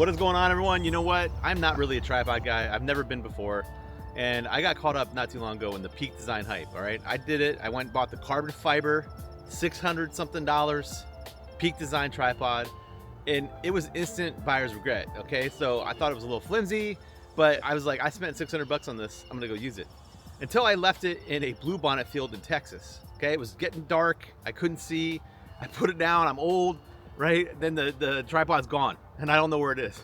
What is going on, everyone? You know what? I'm not really a tripod guy. I've never been before. And I got caught up not too long ago in the peak design hype, all right? I did it. I went and bought the carbon fiber, $600 something, peak design tripod. And it was instant buyer's regret, okay? So I thought it was a little flimsy, but I was like, I spent $600 on this. I'm gonna go use it. Until I left it in a bluebonnet field in Texas, okay? It was getting dark. I couldn't see. I put it down. I'm old, right? Then the tripod's gone, and I don't know where it is.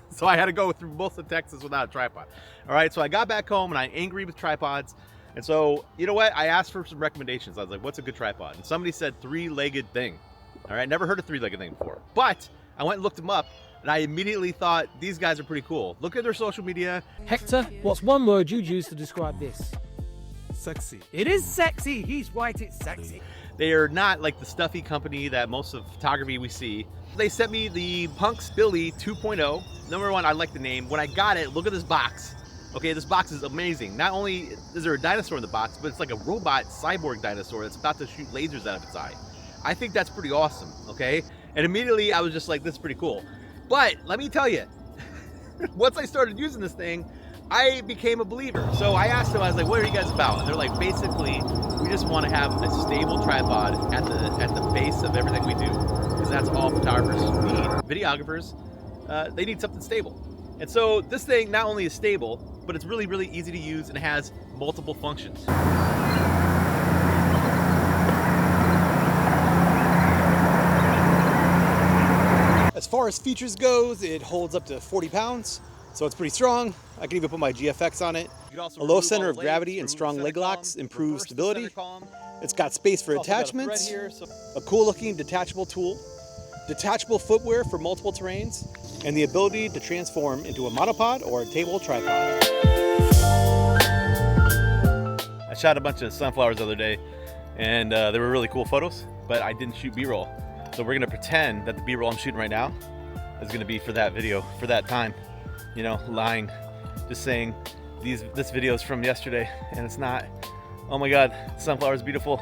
So I had to go through most of Texas without a tripod. All right, so I got back home and I'm angry with tripods. And so, you know what? I asked for some recommendations. I was like, what's a good tripod? And somebody said three-legged thing. All right, never heard of three-legged thing before. But I went and looked them up and I immediately thought, these guys are pretty cool. Look at their social media. Hector, what's one word you'd use to describe this? Sexy. It is sexy. He's right, it's sexy. They are not like the stuffy company that most of photography we see. They sent me the Punks Billy 2.0. Number one, I like the name. When I got it, look at this box. Okay, this box is amazing. Not only is there a dinosaur in the box, but it's like a robot cyborg dinosaur that's about to shoot lasers out of its eye. I think that's pretty awesome, okay? And immediately I was just like, this is pretty cool. But let me tell you, once I started using this thing, I became a believer. So I asked them, I was like, what are you guys about? And they're like, basically, we just want to have a stable tripod at the base of everything we do. Because that's all photographers need. Videographers, they need something stable. And so this thing not only is stable, but it's really, really easy to use and it has multiple functions. As far as features goes, it holds up to 40 pounds, so it's pretty strong. I can even put my GFX on it. A low center of gravity and strong leg locks improve stability. It's got space for attachments, a cool looking detachable tool, detachable footwear for multiple terrains, and the ability to transform into a monopod or a table tripod. I shot a bunch of sunflowers the other day and they were really cool photos, but I didn't shoot B-roll. So we're gonna pretend that the B-roll I'm shooting right now is gonna be for that video, for that time. You know, lying, just saying this video is from yesterday and it's not. Oh my God, sunflower is beautiful.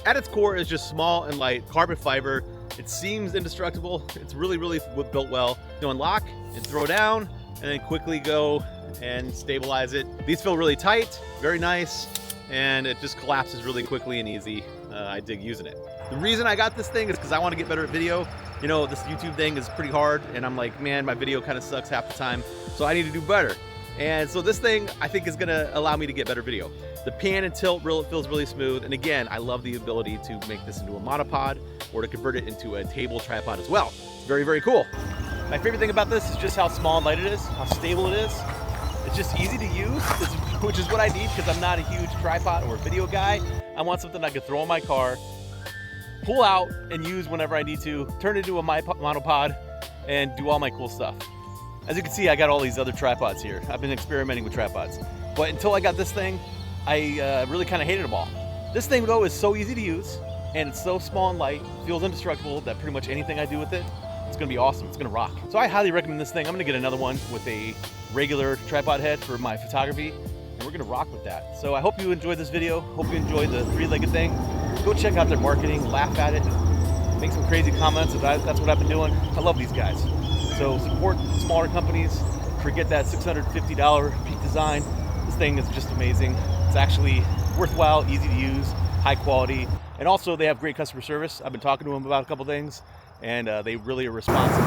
At its core is just small and light carbon fiber. It seems indestructible. It's really, really built well. You unlock and throw down and then quickly go and stabilize it. These feel really tight, very nice, and it just collapses really quickly and easy. I dig using it. The reason I got this thing is because I want to get better at video. You know, this YouTube thing is pretty hard and I'm like, man, my video kind of sucks half the time, so I need to do better. And so this thing, I think, is gonna allow me to get better video. The pan and tilt feels really smooth. And again, I love the ability to make this into a monopod or to convert it into a table tripod as well. It's very, very cool. My favorite thing about this is just how small and light it is, how stable it is. It's just easy to use, which is what I need because I'm not a huge tripod or video guy. I want something I can throw in my car, pull out and use whenever I need to, turn it into a monopod and do all my cool stuff. As you can see, I got all these other tripods here. I've been experimenting with tripods. But until I got this thing, I really kind of hated them all. This thing though is so easy to use and it's so small and light, feels indestructible that pretty much anything I do with it, it's gonna be awesome, it's gonna rock. So I highly recommend this thing. I'm gonna get another one with a regular tripod head for my photography and we're gonna rock with that. So I hope you enjoyed this video. Hope you enjoyed the three-legged thing. Go check out their marketing, laugh at it, make some crazy comments. That's what I've been doing. I love these guys. So support smaller companies. Forget that $650 peak design. This thing is just amazing. It's actually worthwhile, easy to use, high quality, and also they have great customer service. I've been talking to them about a couple things, and they really are responsive.